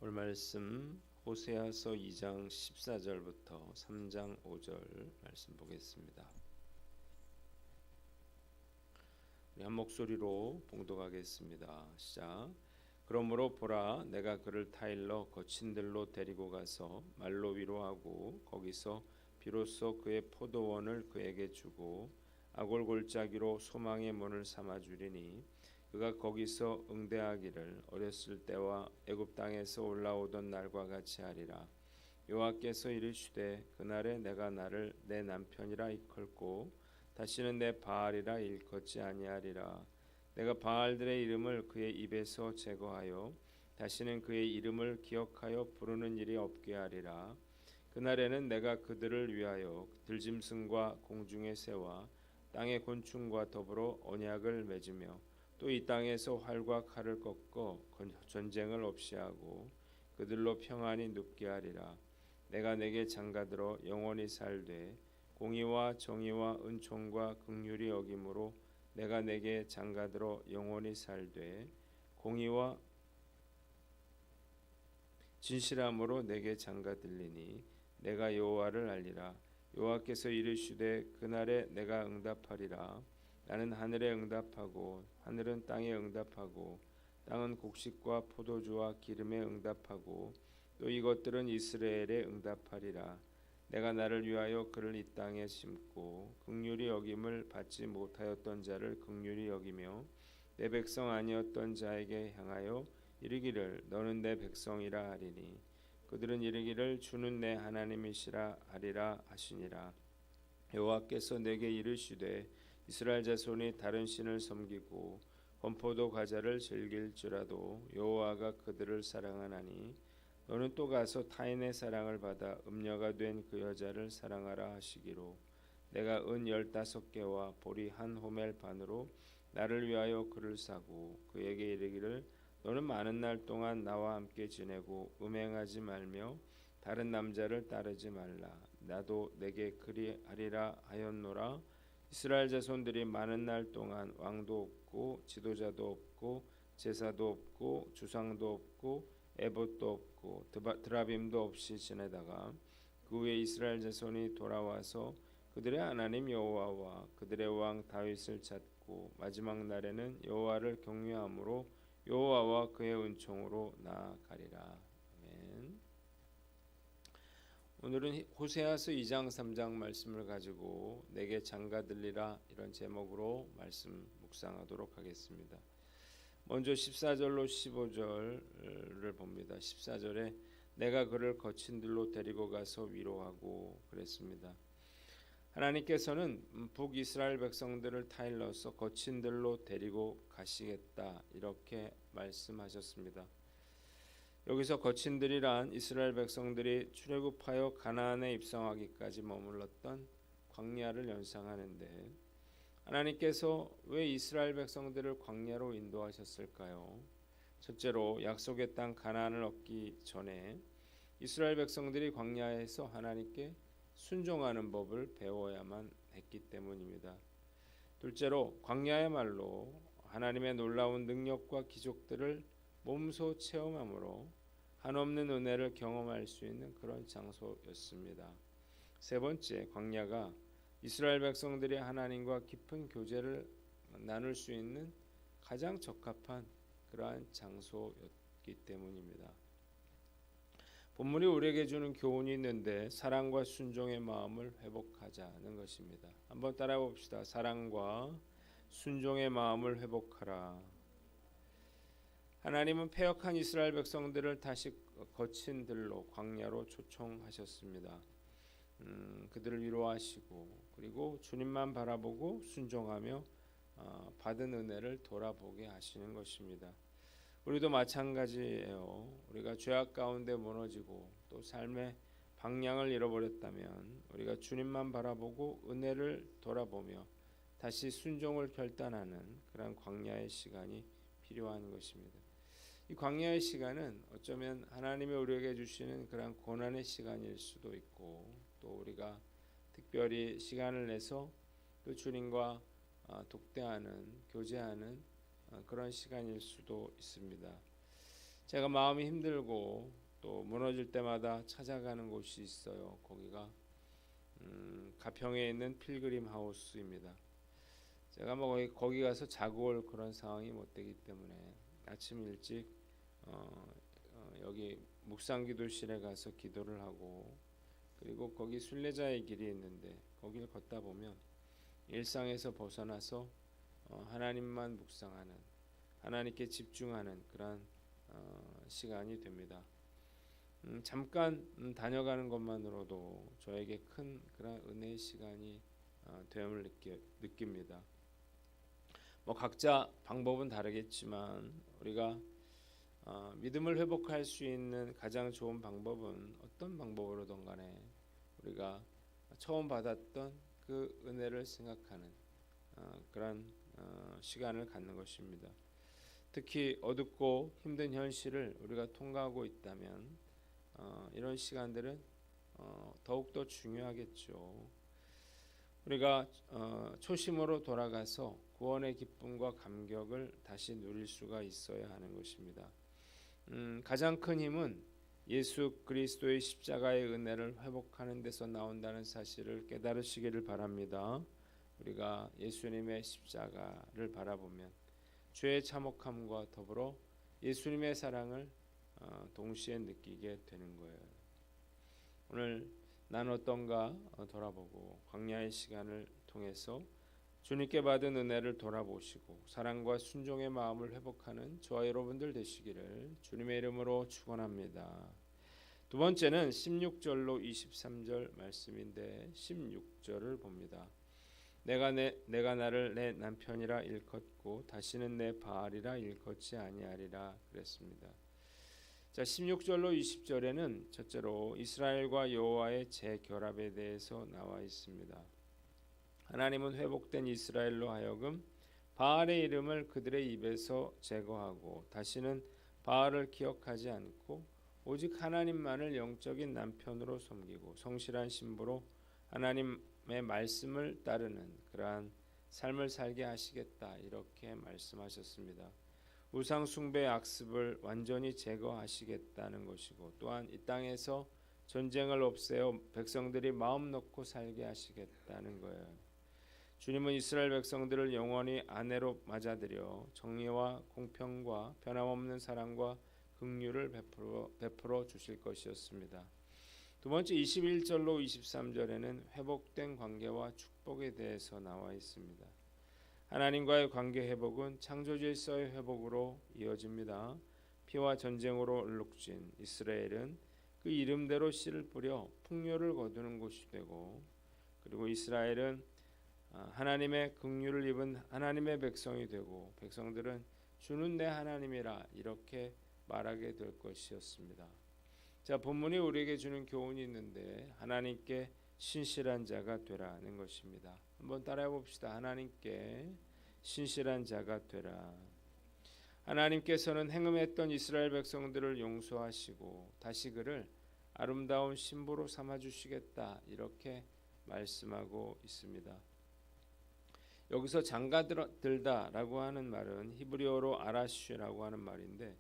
오늘 말씀 호세아서 2장 14절부터 3장 5절 말씀 보겠습니다. 우리 한 목소리로 봉독하겠습니다. 시작. 그러므로 보라, 내가 그를 타일러 거친 들로 데리고 가서 말로 위로하고 거기서 비로소 그의 포도원을 그에게 주고 아골 골짜기로 소망의 문을 삼아 주리니 그가 거기서 응대하기를 어렸을 때와 애굽 땅에서 올라오던 날과 같이 하리라. 여호와께서 이르시되 그날에 내가 나를 내 남편이라 일컬고 다시는 내 바알이라 일컫지 아니하리라. 내가 바알들의 이름을 그의 입에서 제거하여 다시는 그의 이름을 기억하여 부르는 일이 없게 하리라. 그날에는 내가 그들을 위하여 들짐승과 공중의 새와 땅의 곤충과 더불어 언약을 맺으며 또 이 땅에서 활과 칼을 꺾어 전쟁을 없이 하고 그들로 평안히 눕게 하리라. 내가 내게 장가들어 영원히 살되 공의와 정의와 은총과 긍휼이 여김으로 내가 내게 장가들어 영원히 살되 공의와 진실함으로 내게 장가들리니 내가 여호와를 알리라. 여호와께서 이르시되 그날에 내가 응답하리라. 나는 하늘에 응답하고 하늘은 땅에 응답하고 땅은 곡식과 포도주와 기름에 응답하고 또 이것들은 이스라엘에 응답하리라. 내가 나를 위하여 그를 이 땅에 심고 긍휼히 여김을 받지 못하였던 자를 긍휼히 여기며 내 백성 아니었던 자에게 향하여 이르기를 너는 내 백성이라 하리니 그들은 이르기를 주는 내 하나님이시라 하리라 하시니라. 여호와께서 내게 이르시되 이스라엘 자손이 다른 신을 섬기고 건포도 과자를 즐길지라도 여호와가 그들을 사랑하나니 너는 또 가서 타인의 사랑을 받아 음녀가 된 그 여자를 사랑하라 하시기로 내가 은 15개와 보리 한 호멜 반으로 나를 위하여 그를 사고 그에게 이르기를 너는 많은 날 동안 나와 함께 지내고 음행하지 말며 다른 남자를 따르지 말라. 나도 내게 그리하리라 하였노라. 이스라엘 자손들이 많은 날 동안 왕도 없고 지도자도 없고 제사도 없고 주상도 없고 에봇도 없고 드라빔도 없이 지내다가 그 후에 이스라엘 자손이 돌아와서 그들의 하나님 여호와와 그들의 왕 다윗을 찾고 마지막 날에는 여호와를 경외함으로 여호와와 그의 은총으로 나아가리라. 아멘. 오늘은 호세아서 2장 3장 말씀을 가지고 내게 장가들리라 이런 제목으로 말씀 묵상하도록 하겠습니다. 먼저 14절로 15절을 봅니다. 14절에 내가 그를 거친 들로 데리고 가서 위로하고 그랬습니다. 하나님께서는 북이스라엘 백성들을 타일러서 거친 들로 데리고 가시겠다 이렇게 말씀하셨습니다. 여기서 거친 들이란 이스라엘 백성들이 출애굽하여 가나안에 입성하기까지 머물렀던 광야를 연상하는데 하나님께서 왜 이스라엘 백성들을 광야로 인도하셨을까요? 첫째로 약속의 땅 가나안을 얻기 전에 이스라엘 백성들이 광야에서 하나님께 순종하는 법을 배워야만 했기 때문입니다. 둘째로 광야야말로 하나님의 놀라운 능력과 기적들을 몸소 체험함으로 한없는 은혜를 경험할 수 있는 그런 장소였습니다. 세 번째, 광야가 이스라엘 백성들이 하나님과 깊은 교제를 나눌 수 있는 가장 적합한 그러한 장소였기 때문입니다. 본문이 우리에게 주는 교훈이 있는데 사랑과 순종의 마음을 회복하자는 것입니다. 한번 따라 봅시다. 사랑과 순종의 마음을 회복하라. 하나님은 패역한 이스라엘 백성들을 다시 거친 들로 광야로 초청하셨습니다. 그들을 위로하시고 그리고 주님만 바라보고 순종하며 받은 은혜를 돌아보게 하시는 것입니다. 우리도 마찬가지예요. 우리가 죄악 가운데 무너지고 또 삶의 방향을 잃어버렸다면 우리가 주님만 바라보고 은혜를 돌아보며 다시 순종을 결단하는 그런 광야의 시간이 필요한 것입니다. 이 광야의 시간은 어쩌면 하나님이 우리에게 주시는 그런 고난의 시간일 수도 있고 또 우리가 특별히 시간을 내서 또 주님과 독대하는 교제하는 그런 시간일 수도 있습니다. 제가 마음이 힘들고 또 무너질 때마다 찾아가는 곳이 있어요. 거기가 가평에 있는 필그림 하우스입니다. 제가 뭐 거기 가서 자고 올 그런 상황이 못 되기 때문에 아침 일찍 여기 묵상기도실에 가서 기도를 하고, 그리고 거기 순례자의 길이 있는데 거기를 걷다 보면 일상에서 벗어나서 하나님만 묵상하는, 하나님께 집중하는 그런 시간이 됩니다. 잠깐 다녀가는 것만으로도 저에게 큰 그런 은혜의 시간이 됨을 느낍니다. 뭐 각자 방법은 다르겠지만 우리가 믿음을 회복할 수 있는 가장 좋은 방법은 어떤 방법으로든 간에 우리가 처음 받았던 그 은혜를 생각하는 그런 시간을 갖는 것입니다. 특히 어둡고 힘든 현실을 우리가 통과하고 있다면 이런 시간들은 더욱더 중요하겠죠. 우리가 초심으로 돌아가서 구원의 기쁨과 감격을 다시 누릴 수가 있어야 하는 것입니다. 가장 큰 힘은 예수 그리스도의 십자가의 은혜를 회복하는 데서 나온다는 사실을 깨달으시기를 바랍니다. 우리가 예수님의 십자가를 바라보면 죄의 참혹함과 더불어 예수님의 사랑을 동시에 느끼게 되는 거예요. 오늘 난 어떤가 돌아보고 광야의 시간을 통해서 주님께 받은 은혜를 돌아보시고 사랑과 순종의 마음을 회복하는 저와 여러분들 되시기를 주님의 이름으로 축원합니다. 두 번째는 16절로 23절 말씀인데 16절을 봅니다. 내가 나를 내 남편이라 일컫고 다시는 내 바알이라 일컫지 아니하리라 그랬습니다. 자, 16절로 20절에는 첫째로 이스라엘과 여호와의 재결합에 대해서 나와 있습니다. 하나님은 회복된 이스라엘로 하여금 바알의 이름을 그들의 입에서 제거하고 다시는 바알을 기억하지 않고 오직 하나님만을 영적인 남편으로 섬기고 성실한 신부로 하나님의 말씀을 따르는 그러한 삶을 살게 하시겠다, 이렇게 말씀하셨습니다. 우상 숭배의 악습을 완전히 제거하시겠다는 것이고, 또한 이 땅에서 전쟁을 없애어 백성들이 마음 놓고 살게 하시겠다는 거예요. 주님은 이스라엘 백성들을 영원히 아내로 맞아들여 정의와 공평과 변함없는 사랑과 긍휼을 베풀어 주실 것이었습니다. 두 번째 21절로 23절에는 회복된 관계와 축복에 대해서 나와 있습니다. 하나님과의 관계 회복은 창조 질서의 회복으로 이어집니다. 피와 전쟁으로 얼룩진 이스라엘은 그 이름대로 씨를 뿌려 풍요를 거두는 곳이 되고, 그리고 이스라엘은 하나님의 긍휼을 입은 하나님의 백성이 되고 백성들은 주는 내 하나님이라 이렇게 말하게 될 것이었습니다. 자, 본문이 우리에게 주는 교훈이 있는데 하나님께 신실한 자가 되라는 것입니다. 한번 따라해 봅시다. 하나님께 신실한 자가 되라. 하나님께서는 행음했던 이스라엘 백성들을 용서하시고 다시 그를 아름다운 신부로 삼아 주시겠다, 이렇게 말씀하고 있습니다. 여기서 장가들다라고 하는 말은 히브리어로 아라쉬라고 하는 말인데,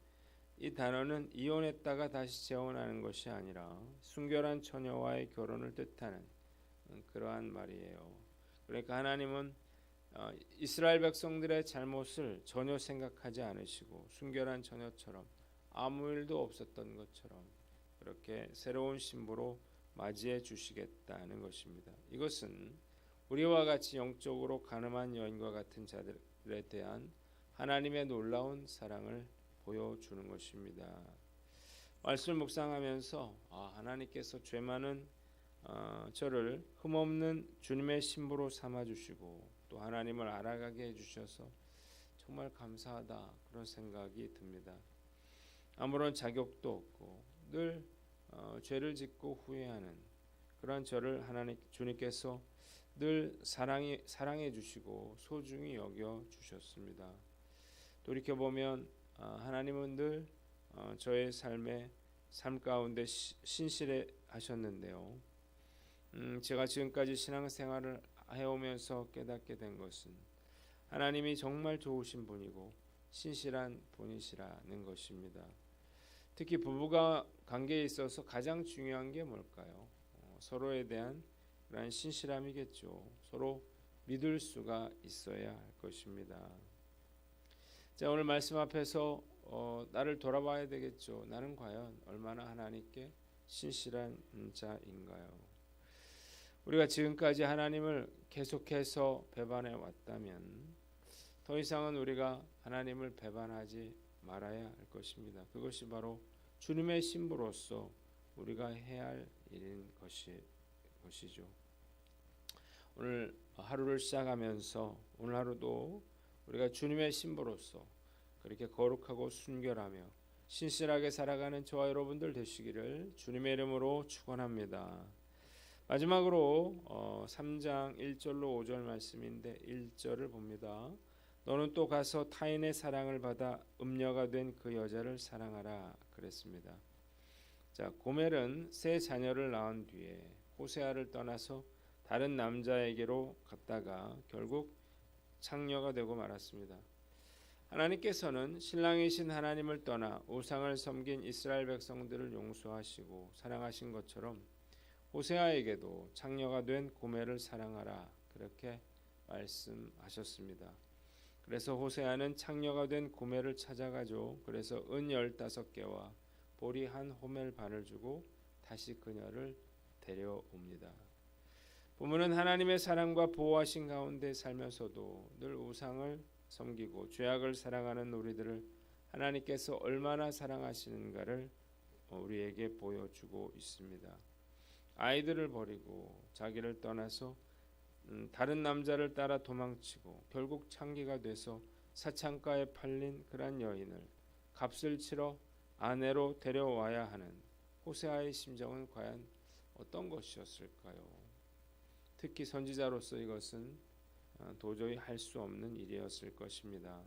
이 단어는 이혼했다가 다시 재혼하는 것이 아니라 순결한 처녀와의 결혼을 뜻하는 그러한 말이에요. 그러니까 하나님은 이스라엘 백성들의 잘못을 전혀 생각하지 않으시고 순결한 처녀처럼 아무 일도 없었던 것처럼 그렇게 새로운 신부로 맞이해 주시겠다는 것입니다. 이것은 우리와 같이 영적으로 가늠한 여인과 같은 자들에 대한 하나님의 놀라운 사랑을 보여주는 것입니다. 말씀을 묵상하면서 하나님께서 죄 많은 저를 흠없는 주님의 신부로 삼아주시고 또 하나님을 알아가게 해주셔서 정말 감사하다, 그런 생각이 듭니다. 아무런 자격도 없고 늘 죄를 짓고 후회하는 그런 저를 주님께서 늘 사랑해 주시고 소중히 여겨 주셨습니다. 돌이켜보면 하나님은 늘 저의 삶 가운데 신실해 하셨는데요. 제가 지금까지 신앙생활을 해오면서 깨닫게 된 것은 하나님이 정말 좋으신 분이고 신실한 분이시라는 것입니다. 특히 부부가 관계에 있어서 가장 중요한 게 뭘까요? 서로에 대한 그런 신실함이겠죠. 서로 믿을 수가 있어야 할 것입니다. 자, 오늘 말씀 앞에서 나를 돌아봐야 되겠죠. 나는 과연 얼마나 하나님께 신실한 자인가요? 우리가 지금까지 하나님을 계속해서 배반해 왔다면 더 이상은 우리가 하나님을 배반하지 말아야 할 것입니다. 그것이 바로 주님의 신부로서 우리가 해야 할 일인 것이죠. 오늘 하루를 시작하면서 오늘 하루도 우리가 주님의 신부로서 그렇게 거룩하고 순결하며 신실하게 살아가는 저와 여러분들 되시기를 주님의 이름으로 축원합니다. 마지막으로 3장 1절로 5절 말씀인데 1절을 봅니다. 너는 또 가서 타인의 사랑을 받아 음녀가 된 그 여자를 사랑하라 그랬습니다. 자, 고멜은 세 자녀를 낳은 뒤에 호세아를 떠나서 다른 남자에게로 갔다가 결국 창녀가 되고 말았습니다. 하나님께서는 신랑이신 하나님을 떠나 우상을 섬긴 이스라엘 백성들을 용서하시고 사랑하신 것처럼 호세아에게도 창녀가 된 고멜을 사랑하라 그렇게 말씀하셨습니다. 그래서 호세아는 창녀가 된 고멜을 찾아가죠. 그래서 은 15개와 보리 한 호멜 반을 주고 다시 그녀를 데려옵니다. 부모는 하나님의 사랑과 보호하신 가운데 살면서도 늘 우상을 섬기고 죄악을 사랑하는 우리들을 하나님께서 얼마나 사랑하시는가를 우리에게 보여주고 있습니다. 아이들을 버리고 자기를 떠나서 다른 남자를 따라 도망치고 결국 창기가 돼서 사창가에 팔린 그런 여인을 값을 치러 아내로 데려와야 하는 호세아의 심정은 과연 어떤 것이었을까요? 특히 선지자로서 이것은 도저히 할 수 없는 일이었을 것입니다.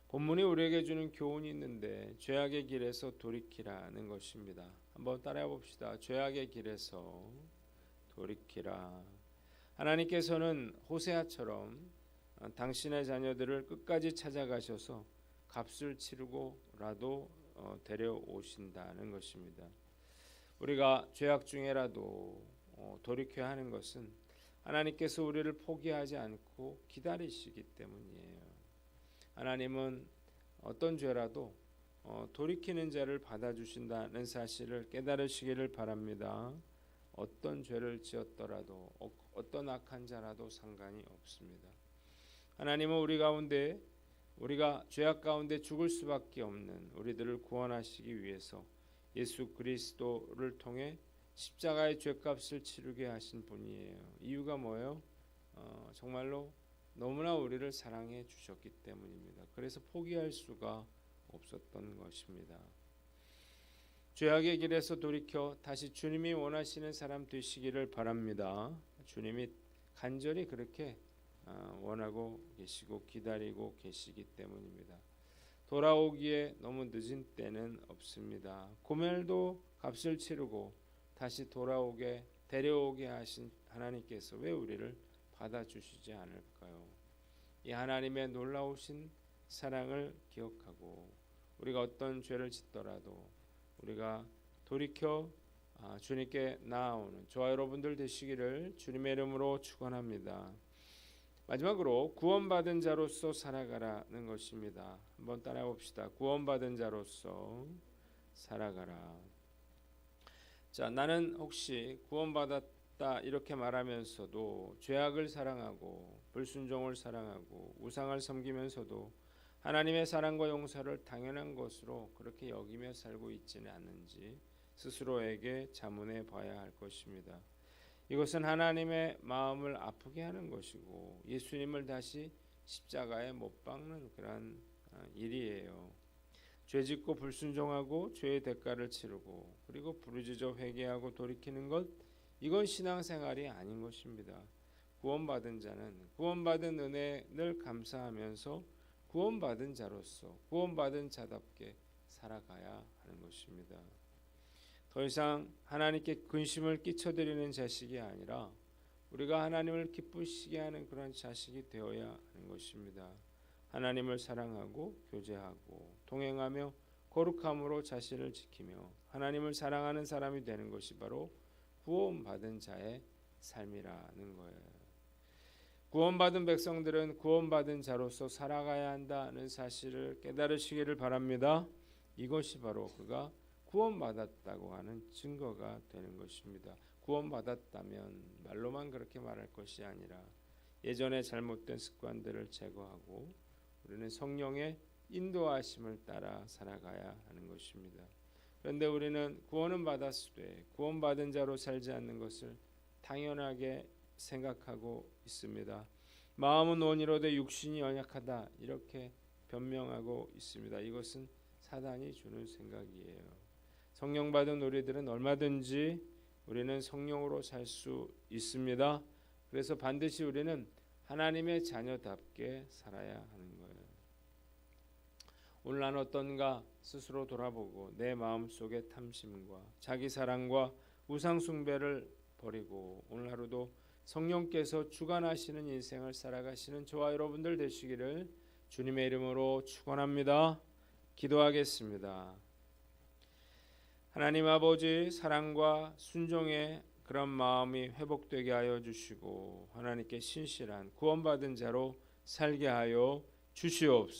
본문이 우리에게 주는 교훈이 있는데 죄악의 길에서 돌이키라는 것입니다. 한번 따라해 봅시다. 죄악의 길에서 돌이키라. 하나님께서는 호세아처럼 당신의 자녀들을 끝까지 찾아가셔서 값을 치르고라도 데려오신다는 것입니다. 우리가 죄악 중에라도 돌이켜야 하는 것은 하나님께서 우리를 포기하지 않고 기다리시기 때문이에요. 하나님은 어떤 죄라도 돌이키는 자를 받아주신다는 사실을 깨달으시기를 바랍니다. 어떤 죄를 지었더라도 어떤 악한 자라도 상관이 없습니다. 하나님은 우리 가운데 우리가 죄악 가운데 죽을 수밖에 없는 우리들을 구원하시기 위해서 예수 그리스도를 통해 십자가의 죄값을 치르게 하신 분이에요. 이유가 뭐예요? 정말로 너무나 우리를 사랑해 주셨기 때문입니다. 그래서 포기할 수가 없었던 것입니다. 죄악의 길에서 돌이켜 다시 주님이 원하시는 사람 되시기를 바랍니다. 주님이 간절히 그렇게 원하고 계시고 기다리고 계시기 때문입니다. 돌아오기에 너무 늦은 때는 없습니다. 고멜도 값을 치르고 다시 돌아오게 데려오게 하신 하나님께서 왜 우리를 받아주시지 않을까요? 이 하나님의 놀라우신 사랑을 기억하고 우리가 어떤 죄를 짓더라도 우리가 돌이켜 주님께 나아오는 저와 여러분들 되시기를 주님의 이름으로 축원합니다. 마지막으로 구원받은 자로서 살아가라는 것입니다. 한번 따라해 봅시다. 구원받은 자로서 살아가라. 자, 나는 혹시 구원받았다 이렇게 말하면서도 죄악을 사랑하고 불순종을 사랑하고 우상을 섬기면서도 하나님의 사랑과 용서를 당연한 것으로 그렇게 여기며 살고 있지는 않는지 스스로에게 자문해 봐야 할 것입니다. 이것은 하나님의 마음을 아프게 하는 것이고 예수님을 다시 십자가에 못 박는 그런 일이에요. 죄짓고 불순종하고 죄의 대가를 치르고 그리고 부르짖어 회개하고 돌이키는 것, 이건 신앙생활이 아닌 것입니다. 구원받은 자는 구원받은 은혜를 감사하면서 구원받은 자로서 구원받은 자답게 살아가야 하는 것입니다. 더 이상 하나님께 근심을 끼쳐드리는 자식이 아니라 우리가 하나님을 기쁘시게 하는 그런 자식이 되어야 하는 것입니다. 하나님을 사랑하고 교제하고 동행하며 거룩함으로 자신을 지키며 하나님을 사랑하는 사람이 되는 것이 바로 구원받은 자의 삶이라는 거예요. 구원받은 백성들은 구원받은 자로서 살아가야 한다는 사실을 깨달으시기를 바랍니다. 이것이 바로 그가 구원받았다고 하는 증거가 되는 것입니다. 구원받았다면 말로만 그렇게 말할 것이 아니라 예전에 잘못된 습관들을 제거하고 우리는 성령의 인도하심을 따라 살아가야 하는 것입니다. 그런데 우리는 구원은 받았으되 구원받은 자로 살지 않는 것을 당연하게 생각하고 있습니다. 마음은 온이로되 육신이 연약하다 이렇게 변명하고 있습니다. 이것은 사단이 주는 생각이에요. 성령 받은 우리들은 얼마든지 우리는 성령으로 살 수 있습니다. 그래서 반드시 우리는 하나님의 자녀답게 살아야 하는 거예요. 오늘 난 어떤가 스스로 돌아보고 내 마음속의 탐심과 자기 사랑과 우상 숭배를 버리고 오늘 하루도 성령께서 주관하시는 인생을 살아가시는 저와 여러분들 되시기를 주님의 이름으로 축원합니다. 기도하겠습니다. 하나님 아버지, 사랑과 순종의 그런 마음이 회복되게 하여 주시고 하나님께 신실한 구원받은 자로 살게 하여 주시옵소서.